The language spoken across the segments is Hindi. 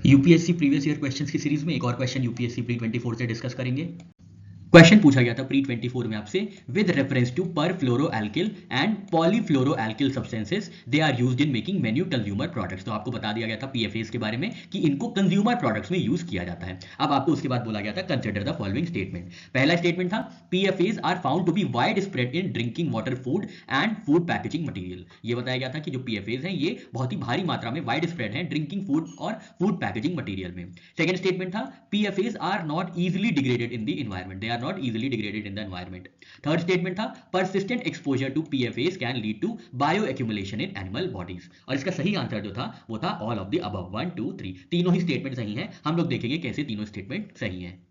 यूपीएससी प्रीवियस ईयर क्वेश्चंस की सीरीज में एक और क्वेश्चन यूपीएससी प्री 24 से डिस्कस करेंगे। क्वेश्चन पूछा गया था प्री 24 में आपसे, with reference to perfluoroalkyl and polyfluoroalkyl substances they are used in making many consumer products. तो आपको बता दिया गया था पीएफएस के बारे में कि इनको कंज्यूमर प्रोडक्ट्स में यूज किया जाता है। अब आपको उसके बाद बोला गया था कंसिडर द फॉलोइंग स्टेटमेंट। पहला स्टेटमेंट था PFS are found to be wide spread in drinking water, food and food packaging material. ये बताया गया था कि जो पीएफएस हैं ये बहुत ही भारी मात्रा में वाइड स्प्रेड है ड्रिंकिंग फूड और फूड पैकेजिंग मटेरियल में। सेकंड स्टेटमेंट था PFS are not easily degraded in the environment, they are not easily degraded in the environment. Third statement था persistent exposure to PFAS can lead to bioaccumulation in animal bodies. और इसका सही आंसर जो था वो था all of the above 1 2 3। तीनों ही स्टेटमेंट सही हैं। हम लोग देखेंगे कैसे तीनों स्टेटमेंट सही हैं।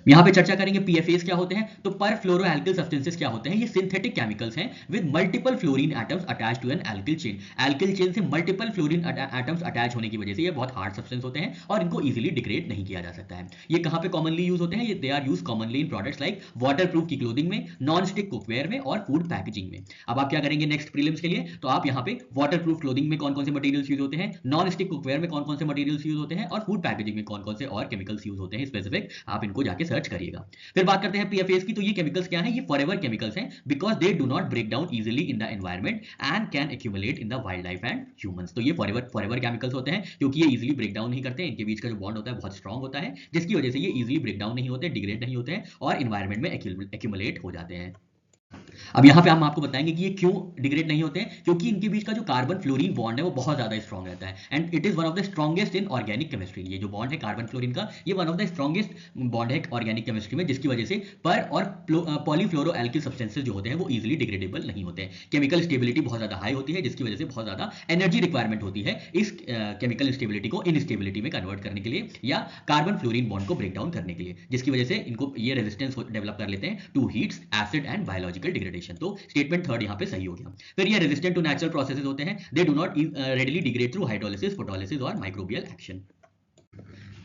यहां पे चर्चा करेंगे पीएफएस क्या होते हैं। तो पर फ्लोरोएल्किल सब्सटेंसेस क्या होते हैं, ये सिंथेटिक केमिकल्स हैं with multiple fluorine atoms attach to an alkyl chain. Alkyl chain से मल्टीपल फ्लोरीन एटम्स अटैच होने की वजह से ये बहुत हार्ड सब्सटेंस होते हैं और इनको इजीली डिग्रेड नहीं किया जा सकता है। ये कहां पे कॉमनली यूज होते हैं, ये they are use commonly in products like waterproof की क्लोथिंग में, नॉन स्टिक कुकवेयर में और फूड पैकेजिंग में। अब आप क्या करेंगे नेक्स्ट प्रीलिम्स के लिए, तो आप यहाँ पे वाटरप्रूफ क्लोथिंग में कौन कौन से मटेरियल्स यूज होते हैं, नॉन स्टिक कुकवेयर में कौन कौन से मटेरियल्स यूज होते हैं और फूड पैकेजिंग में कौन कौन से और केमिकल्स यूज होते हैं स्पेसिफिक, आप इनको जाके सर्च करिएगा। फिर बात करते हैं पीएफएस की। तो ये केमिकल्स क्या हैं, ये फॉरएवर केमिकल्स हैं because they do not break down easily in the environment and can accumulate in the wild life and humans. तो ये फॉरएवर केमिकल्स होते हैं क्योंकि ये इजीली ब्रेक डाउन नहीं करते हैं, इनके बीच का जो बॉन्ड होता है बहुत स्ट्रांग होता है, जिसकी वजह से ये इजीली ब्रेक डाउन नहीं होते, डिग्रेड नहीं होते हैं और एनवायरनमेंट में एक्यूमुलेट हो जाते हैं। अब यहां पे हम आपको बताएंगे कि ये क्यों डिग्रेड नहीं होते हैं, क्योंकि इनके बीच का जो कार्बन फ्लोरीन बॉन्ड है वो बहुत ज्यादा स्ट्रांग रहता है and it is one of the strongest in organic chemistry. ये जो बॉन्ड है कार्बन फ्लोरीन का, ये one of the strongest bond है ऑर्गेनिक केमिस्ट्री में, जिसकी वजह से पर और पॉलीफ्लोरोएल्किल सब्सटेंसेस जो होते हैं वो इजीली डिग्रेडेबल नहीं होते हैं। केमिकल स्टेबिलिटी बहुत ज्यादा हाई होती है, जिसकी वजह से बहुत ज्यादा एनर्जी रिक्वायरमेंट होती है इस केमिकल स्टेबिलिटी को इनस्टेबिलिटी में कन्वर्ट करने के लिए या कार्बन फ्लोरीन बॉन्ड को ब्रेक डाउन करने के लिए, जिसकी वजह से इनको ये रेजिस्टेंस डेवलप कर लेते हैं to heats, acid and biological degradation. तो स्टेटमेंट थर्ड यहां पे सही हो गया। फिर ये रेजिस्टेंट टू नेचुरल प्रोसेसेस होते हैं, they do not readily degrade through hydrolysis, photolysis और माइक्रोबियल एक्शन।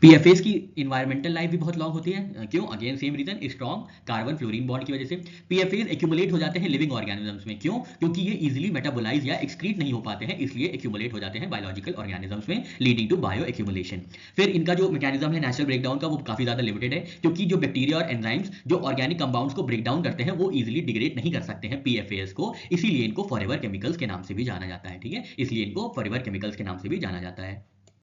पीएफएस की इन्वायरमेंटल लाइफ भी बहुत लॉन्ग होती है, क्यों? Again same reason, strong carbon fluorine bond की वजह से। पीएफएस एक्यूमुलेट हो जाते हैं लिविंग ऑर्गेनिजम्स में, क्यों? क्योंकि ये इजीली मेटाबोलाइज या एक्सक्रीट नहीं हो पाते हैं, इसलिए एक्यूमुलेट हो जाते हैं बायोलॉजिकल ऑर्गेनिजम्स में, लीडिंग टू बायो एक्यूमुलेशन। फिर इनका जो मैकेनिज्म है नेचुरल ब्रेकडाउन का वो काफी ज्यादा लिमिटेड है, क्योंकि जो बैक्टीरिया और एंजाइम्स जो ऑर्गेनिक कंपाउंड्स को ब्रेक डाउन करते हैं वो इजीली डिग्रेड नहीं कर सकते हैं पीएफएस को, इसीलिए इनको फॉरएवर केमिकल्स के नाम से भी जाना जाता है। ठीक है, इसलिए इनको फॉरएवर केमिकल्स के नाम से भी जाना जाता है।